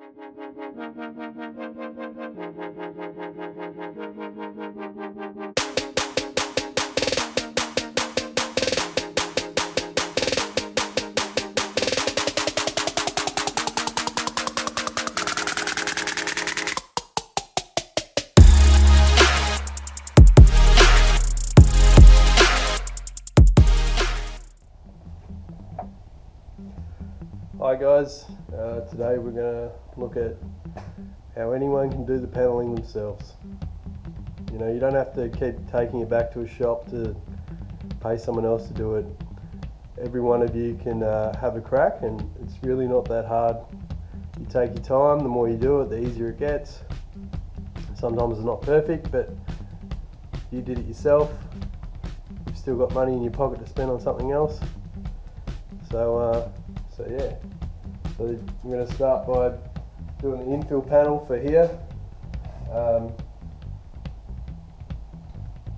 Hi guys, today we're going to look at how anyone can do the paneling themselves. You know, you don't have to keep taking it back to a shop to pay someone else to do it. Every one of you can have a crack, and it's really not that hard. You take your time, the more you do it, the easier it gets. Sometimes it's not perfect, but you did it yourself. You've still got money in your pocket to spend on something else. So yeah. So I'm going to start by doing the infill panel for here.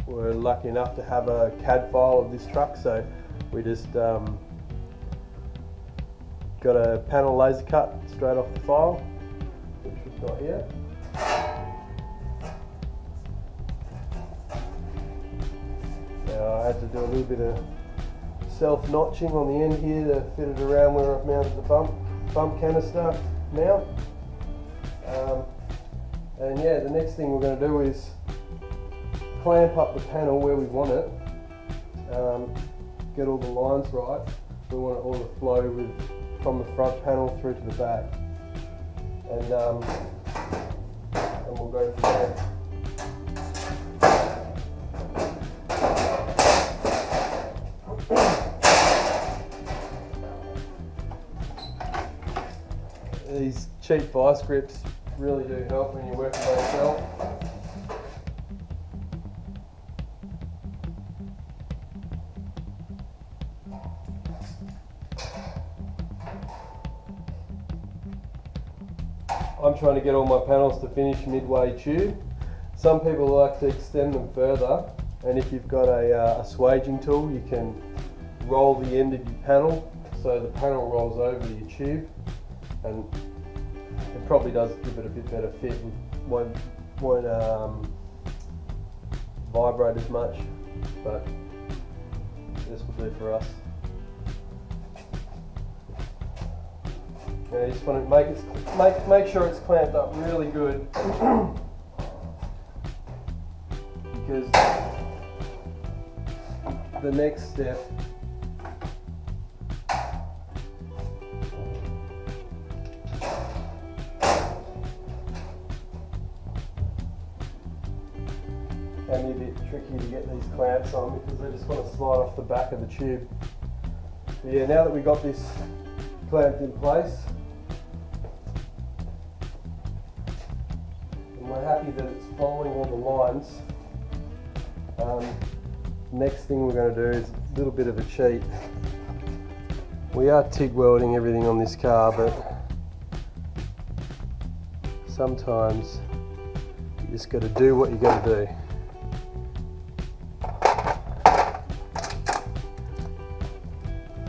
We're lucky enough to have a CAD file of this truck, so we just got a panel laser cut straight off the file, which we've got here. Now I had to do a little bit of self-notching on the end here to fit it around where I've mounted the bump canister mount. And yeah, the next thing we're going to do is clamp up the panel where we want it, get all the lines right. We want it all to flow from the front panel through to the back, and we'll go from there. These cheap vice grips really do help when you're working by yourself. I'm trying to get all my panels to finish midway tube. Some people like to extend them further, and if you've got a swaging tool, you can roll the end of your panel so the panel rolls over your tube, and it probably does give it a bit better fit and won't vibrate as much, but this will do for us. Now you just want to make sure it's clamped up really good, because the next step can be a bit tricky to get these clamps on, because they just want to slide off the back of the tube. But yeah, now that we've got this clamped in place, and we're happy that it's following all the lines, next thing we're going to do is a little bit of a cheat. We are TIG welding everything on this car, but sometimes you just got to do what you got to do.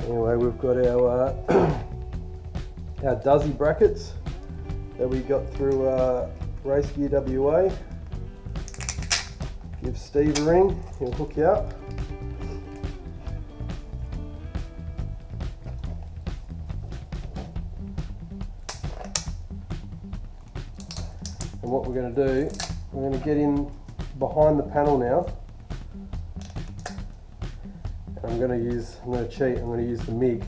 Anyway, we've got our our Duzzy brackets that we got through Race Gear WA. Give Steve a ring, he'll hook you up. And what we're going to do, we're going to get in behind the panel now. I'm going to cheat, I'm going to use the MIG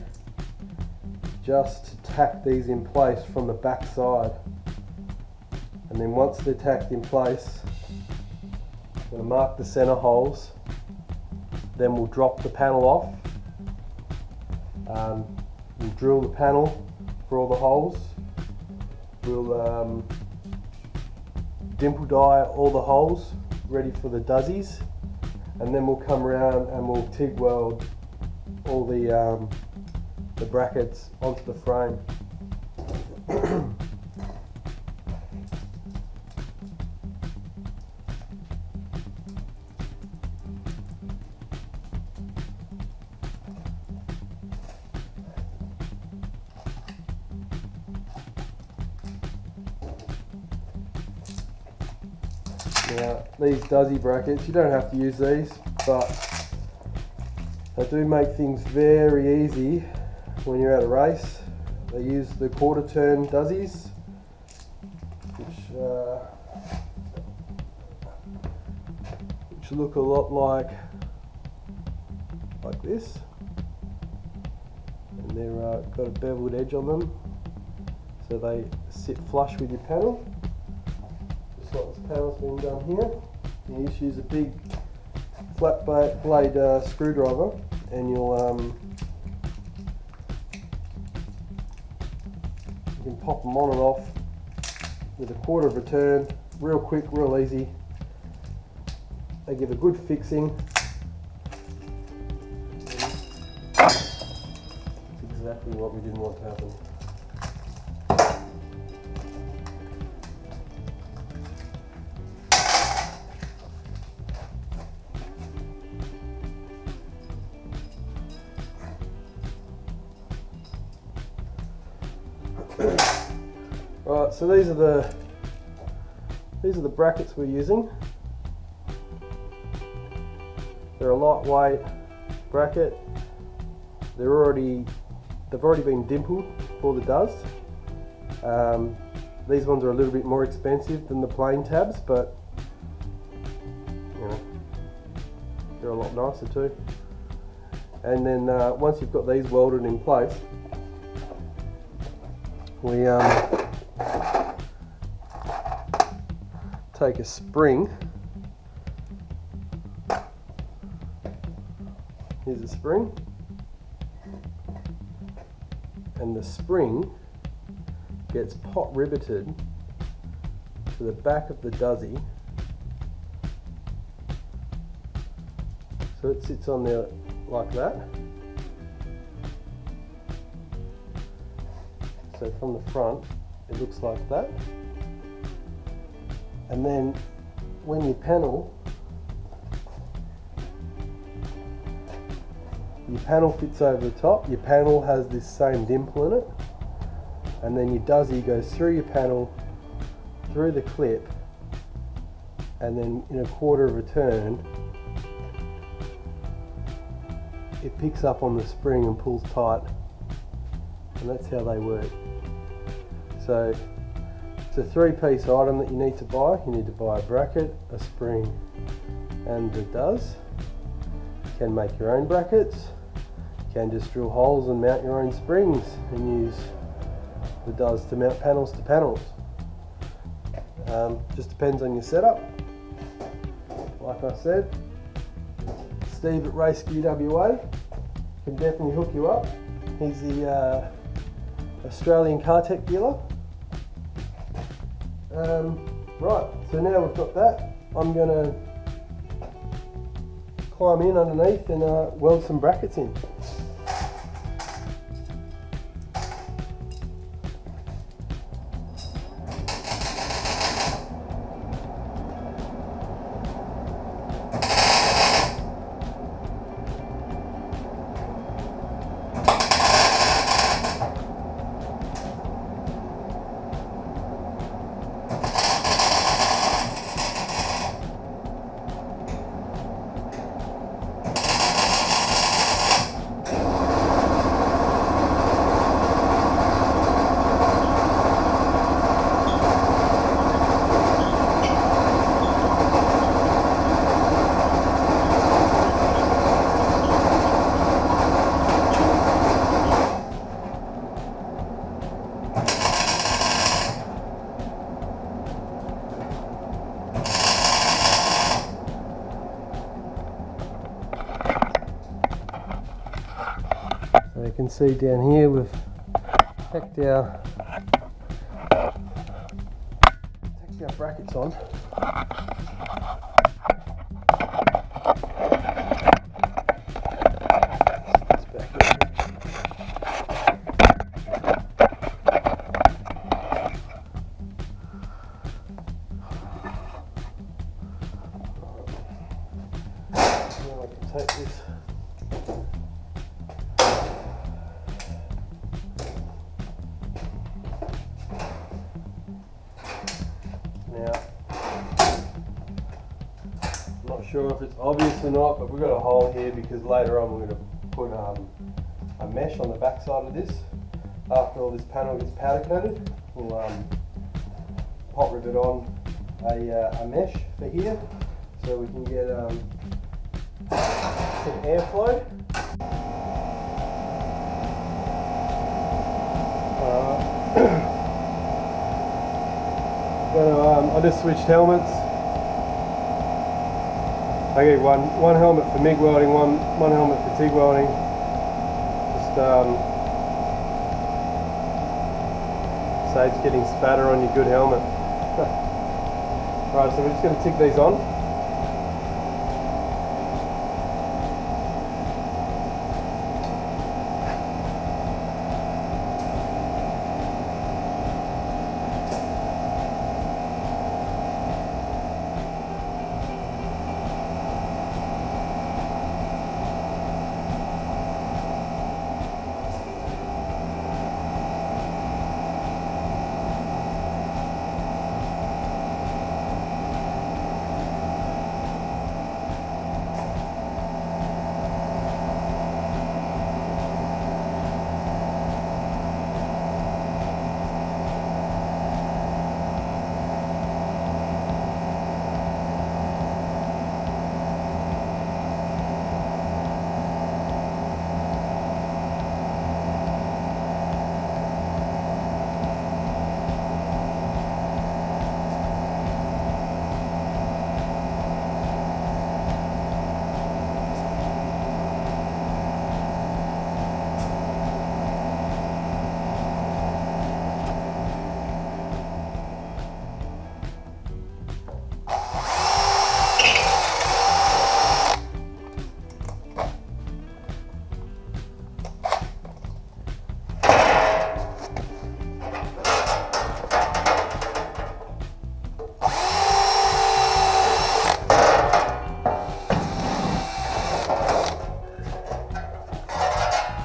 just to tack these in place from the back side. And then once they're tacked in place, I'm going to mark the center holes, then we'll drop the panel off. We'll drill the panel for all the holes. We'll dimple die all the holes ready for the Duzzies. And then we'll come around and we'll TIG weld all the brackets onto the frame. Now these Duzzy brackets, you don't have to use these, but they do make things very easy when you're at a race. They use the quarter turn Duzzies, which look a lot like this, and they've got a beveled edge on them, so they sit flush with your panel, just like this panel's been done here. You just use a big flat blade screwdriver, and you can pop them on and off with a quarter of a turn, real quick, real easy. They give a good fixing. That's exactly what we didn't want to happen. Right, so these are the brackets we're using. They're a lightweight bracket. They've already been dimpled for the Duz. These ones are a little bit more expensive than the plain tabs, but you know, they're a lot nicer too. And then once you've got these welded in place, we take a spring. Here's a spring, and the spring gets pot riveted to the back of the Duzzy, so it sits on there like that. So from the front it looks like that, and then when you panel, your panel fits over the top. Your panel has this same dimple in it, and then your Duzzy goes through your panel, through the clip, and then in a quarter of a turn it picks up on the spring and pulls tight, and that's how they work. So it's a three-piece item that you need to buy. You need to buy a bracket, a spring, and the Duz. You can make your own brackets. You can just drill holes and mount your own springs and use the Duz to mount panels to panels. Just depends on your setup. Like I said, Steve at Race-Ski WA can definitely hook you up. He's the Australian car tech dealer. Right, so now we've got that, I'm going to climb in underneath and weld some brackets in. So you can see down here we've tacked our brackets on. Now I can take this . Now, sure if it's obvious or not, but we've got a hole here because later on we're going to put a mesh on the back side of this. After all this panel gets powder coated, we'll pot rivet on a mesh for here so we can get some airflow. I just switched helmets. I get one helmet for MIG welding, one helmet for TIG welding. Just saves getting spatter on your good helmet. Right, so we're just going to tick these on.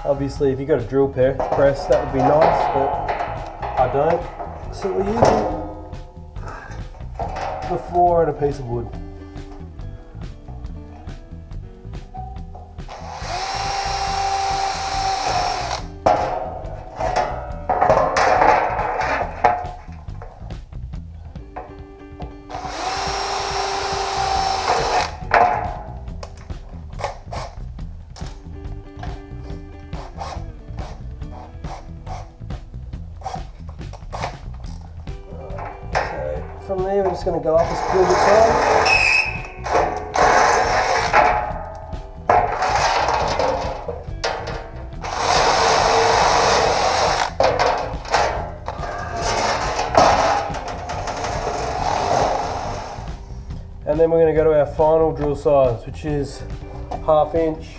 Obviously, if you've got a drill press, that would be nice, but I don't. So we're using the floor and a piece of wood. From there, we're just going to go up a little bit time. And then we're going to go to our final drill size, which is 1/2 inch.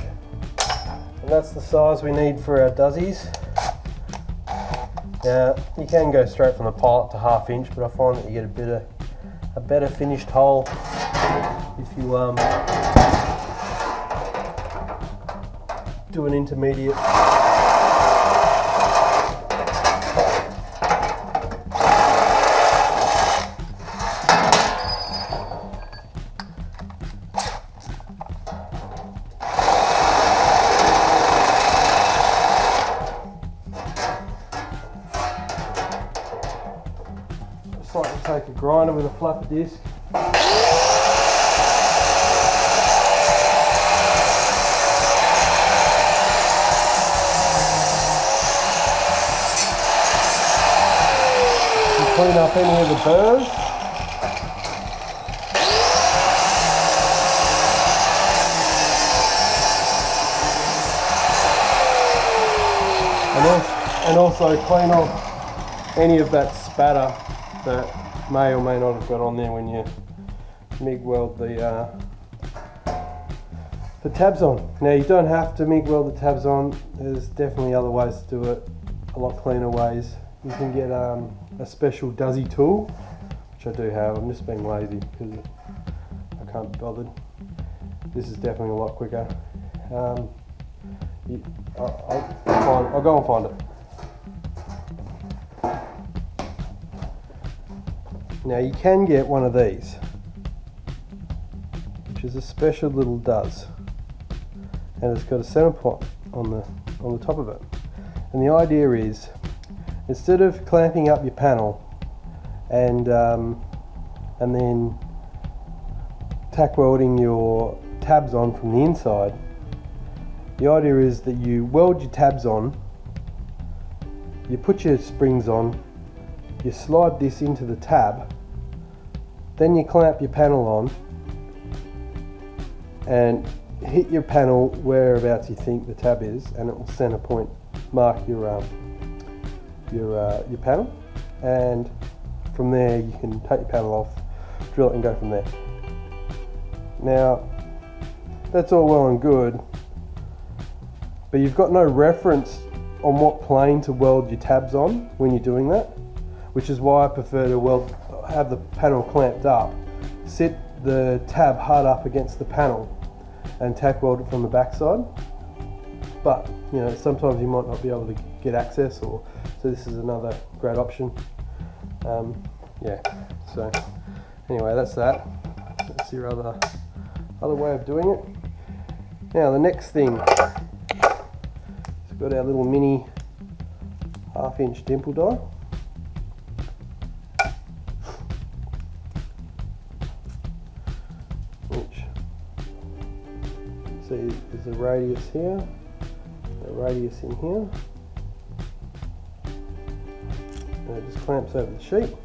And that's the size we need for our duzzies. Now, you can go straight from the pilot to 1/2 inch, but I find that you get a better finished hole if you do an intermediate. Like to take a grinder with a flapper disc. And clean up any of the burrs. And also clean off any of that spatter that may or may not have got on there when you MIG weld the tabs on. Now, you don't have to MIG weld the tabs on. There's definitely other ways to do it, a lot cleaner ways. You can get a special Duzzy tool, which I do have. I'm just being lazy because I can't be bothered. This is definitely a lot quicker. I'll go and find it. Now, you can get one of these. which is a special little does, and it's got a center point on the top of it. And the idea is, instead of clamping up your panel and then tack welding your tabs on from the inside, the idea is that you weld your tabs on, you put your springs on, you slide this into the tab, then you clamp your panel on and hit your panel whereabouts you think the tab is, and it will center point mark your panel, and from there you can take your panel off, drill it and go from there. Now that's all well and good, but you've got no reference on what plane to weld your tabs on when you're doing that, which is why I prefer to have the panel clamped up, sit the tab hard up against the panel and tack weld it from the backside. But you know, sometimes you might not be able to get access, so this is another great option. Yeah, so anyway, that's that. That's your other way of doing it. Now the next thing, we've got our little mini 1/2 inch dimple die. Which, see, there's a radius here, a radius in here, and it just clamps over the sheet.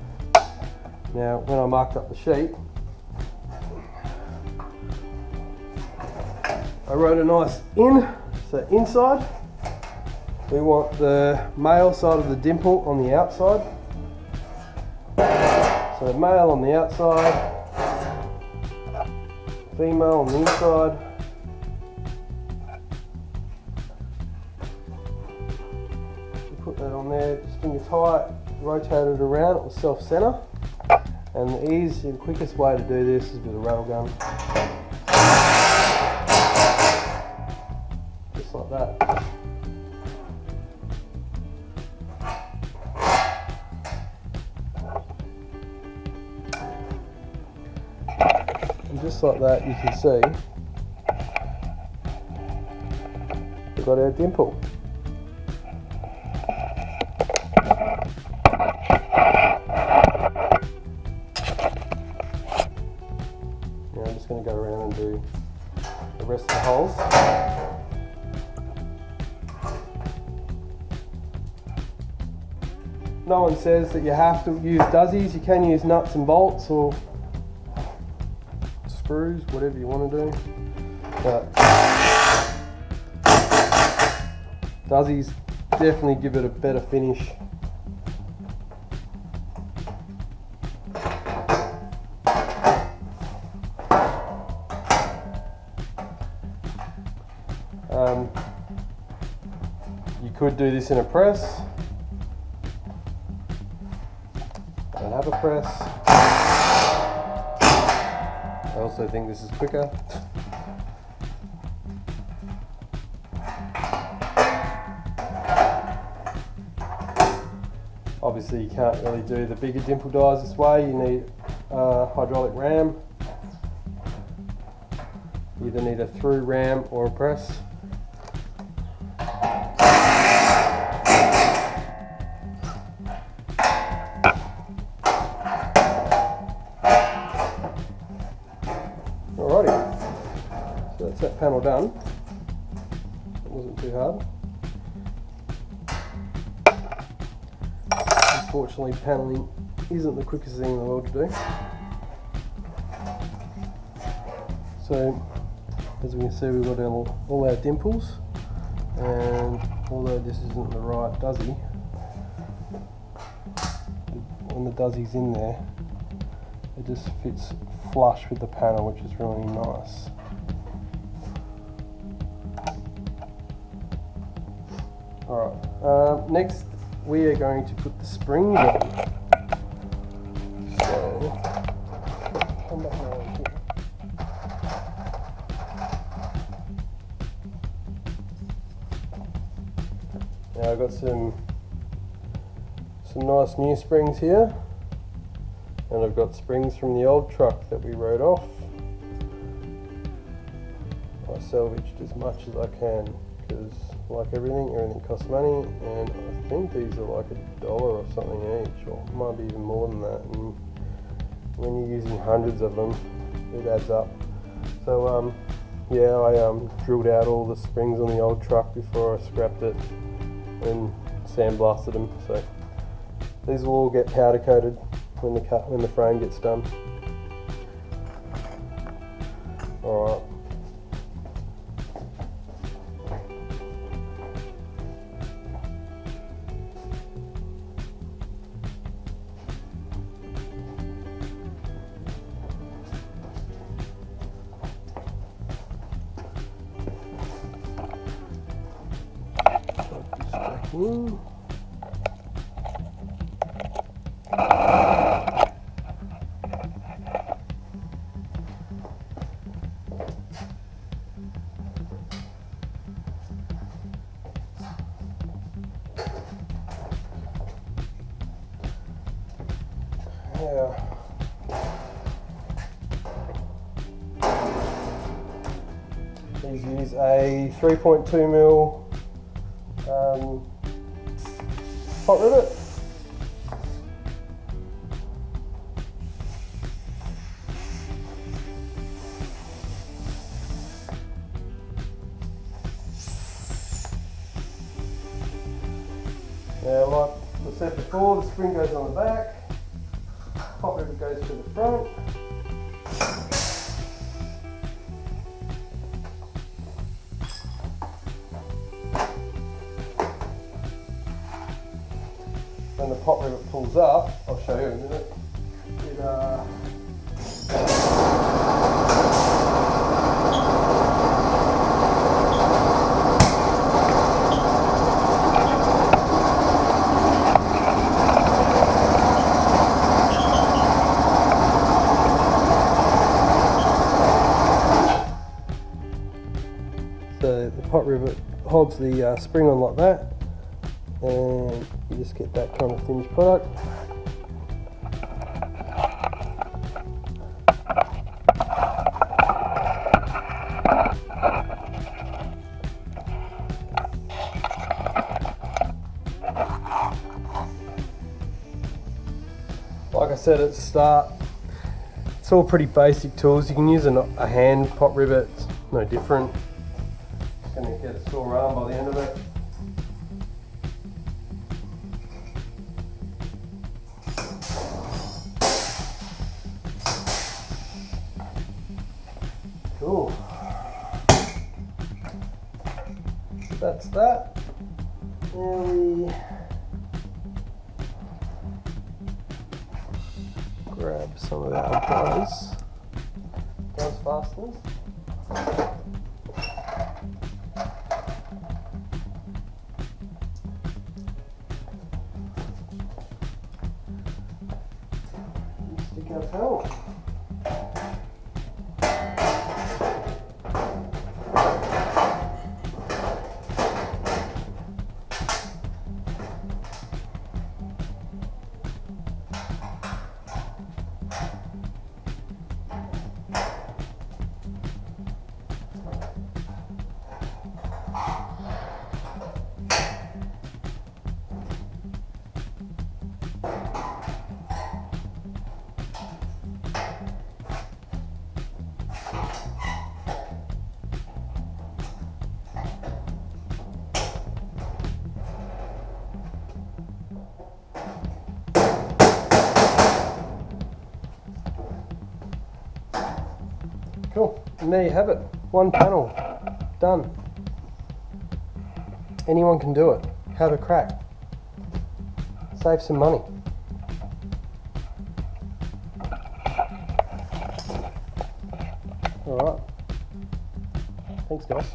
Now when I marked up the sheet, I wrote a nice in, so inside we want the male side of the dimple on the outside. So male on the outside, female on the inside. You put that on there, just finger tight, rotate it around, it will self-center. And the quickest way to do this is with a rattle gun. Just like that. And just like that, you can see we've got our dimple. Now I'm just going to go around and do the rest of the holes. No one says that you have to use duzzies. You can use nuts and bolts or screws, whatever you want to do. But duzzies definitely give it a better finish. You could do this in a press. I don't have a press. I also think this is quicker. Obviously you can't really do the bigger dimple dies this way. You need a hydraulic ram. You either need a through ram or a press. Alrighty, so that's that panel done. It wasn't too hard. Unfortunately, paneling isn't the quickest thing in the world to do. So, as we can see, we've got all our dimples, and although this isn't the right duzzy, when the duzzy's in there, it just fits flush with the panel, which is really nice. Alright, next we are going to put the springs on. So, come back around here. Now I've got some nice new springs here. And I've got springs from the old truck that we rode off. I salvaged as much as I can, because like everything costs money, and I think these are like $1 or something each, or might be even more than that, and when you're using hundreds of them, it adds up. So yeah, I drilled out all the springs on the old truck before I scrapped it and sandblasted them, so these will all get powder coated when the frame gets done. Alright. Yeah. These use a 3.2mm pot rivet. Now, like I said before, the spring goes on the back, pot rivet goes to the front. When the pot rivet pulls up, I'll show you in a minute. So the pot rivet holds the spring on like that, and you just get that kind of finished product. Like I said at the start, it's all pretty basic tools. You can use a hand pot rivet, it's no different. It's going to get a sore arm by the end of it. Cool. That's that. And we grab some of our those fasteners. Stick our felt. Cool, and there you have it. One panel, done. Anyone can do it. Have a crack. Save some money. Alright. Thanks guys.